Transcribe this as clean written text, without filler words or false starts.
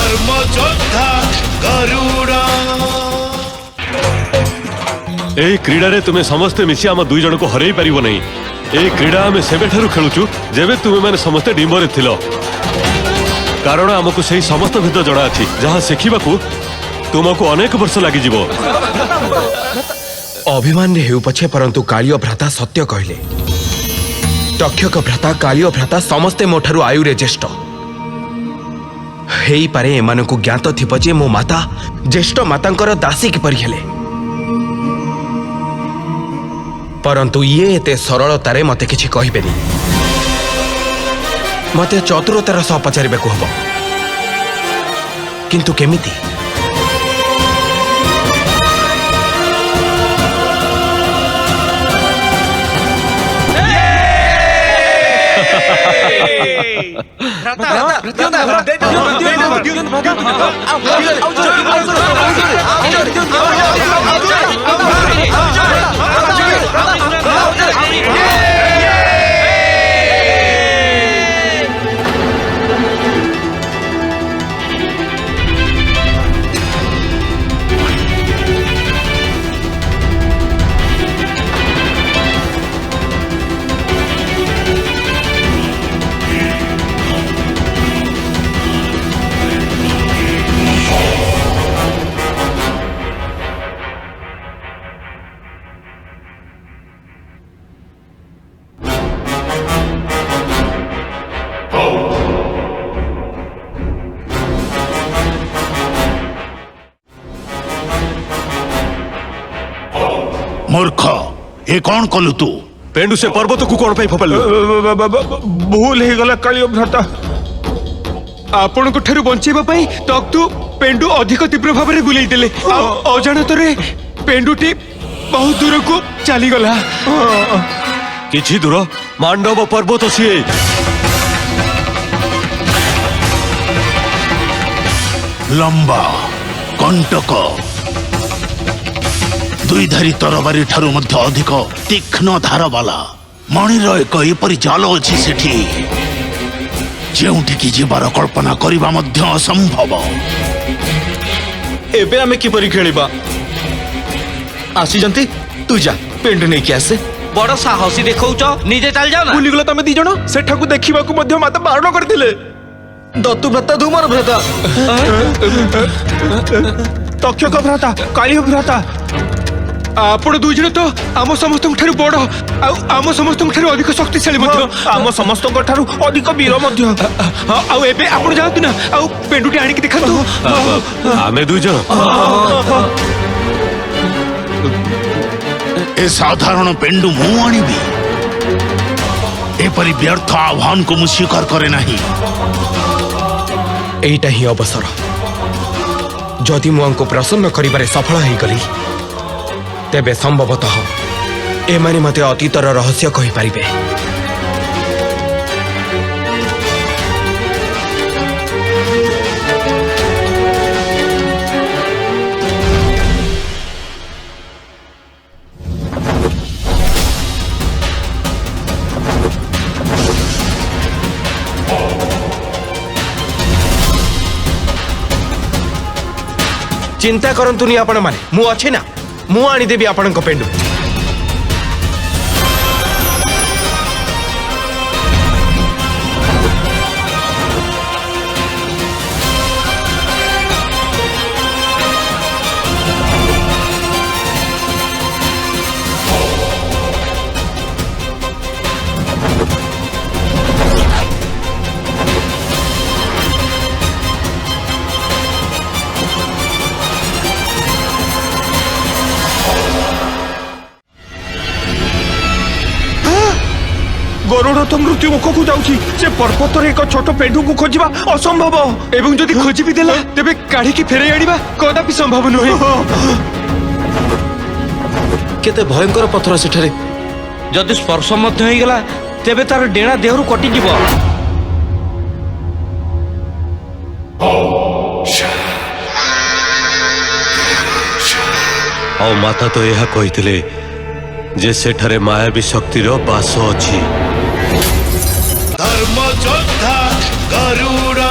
धर्मयोद्धा गरुड़ा। এই ক্রীড়ারে তুমি সমস্তে মিশি আম দুই জনক হরাই পারিব নাই। এই ক্রীড়া আমি সেবেঠারু খেলুছু যেবে তুমি মানে সমস্তে ডিম্বরে থিল, কারণ আমকু সেই সমস্ত ভেদ জনা আছে যাহা শিখিবাকু तुमको अनेक वर्ष लगी जीवो। अभिमान हेउ पछे परंतु कालियो भ्राता सत्य कहले। तक्षक भ्राता कालियो भ्राता समस्ते मोठारु आयुरे ज्येष्ठ हेई पारे एमानकु ज्ञात थिब जे मो माता ज्येष्ठ मातांकर दासी किपरि हेले, परंतु ये एते सरलतारे मते किछि कहिबेनी। मते चतुरतार सह पचारिबेकु हबो, किंतु केमिति? मूर्ख ये कौन कलु तू? पेंडु से पर्वत को कौन पाई फोपालु? भूल हे गला कालियो भ्राता। आपण को ठेरु बंचेबा पई तक्तु पेंडु अधिक तीव्र भाव रे बुलाई देले। अजाणतरे पेंडुटी बहुत दूर को चली गला। किछि दूर मांडव पर्वत सिए। लंबा कंटक दुईधारी तरबारी ठारू मध्य अधिक तीक्ष्ण धार वाला मणिर एक एपरी जाल अच्छी सेठी जेउठिकी जीवार कल्पना करिबा मध्य असंभव। एबे आमे किपरि खेलिबा? आसी जंती तू जा पेंडु नै कि आसे। बड़ साहसी देखौछ, निजे चल जाओ ना। भूली गला तमे दी जण सेठाकू देखिबाकू मध्य माता बारण करथिले। दत्तु भ्राता धुमर भ्राता तक्षक भ्राता कालियो भ्राता आपण दुई जण तो आम समस्त ठारू बड़ आम समस्त ठारू अधिक शक्तिशाली मध्य आम समस्त ठारू अधिक वीर मध्य। आउ एबे आपण जातु ना आउ पेंडुटी आनिक देखातु। आमे दुई जण ए साधारण पेंडु मु आनिबी। एपरी व्यर्थ आह्वान को मु स्वीकार करे नहीं। एइटा ही अवसर जदि मुझको प्रसन्न करिबारे सफल हो गली तेबे संभवतः एमाने मते अतीतर रहस्य कहि पारिबे। चिंता करंतुनी आपण माने मु अछि ना, मु आनी देबी आपणक पेंडु। गरुड़ तो मृत्यु मुख को जाउछि। से पर्वत रे एक छोट पेंडु को खोजिबा असंभव एवं जदि खोजी भी देला तेबे काढ़ी की फेरै आनिबा कदापि संभव नहे। केते भयंकर पत्थर सेठारे जदि स्पर्श मध्य हो गला तेबे तार डेणा देहरु कटि जीव। और माता तो यह कही जे सेठारे मायावी शक्तिर बास अछि। धर्मयोद्धा गरुड़ा।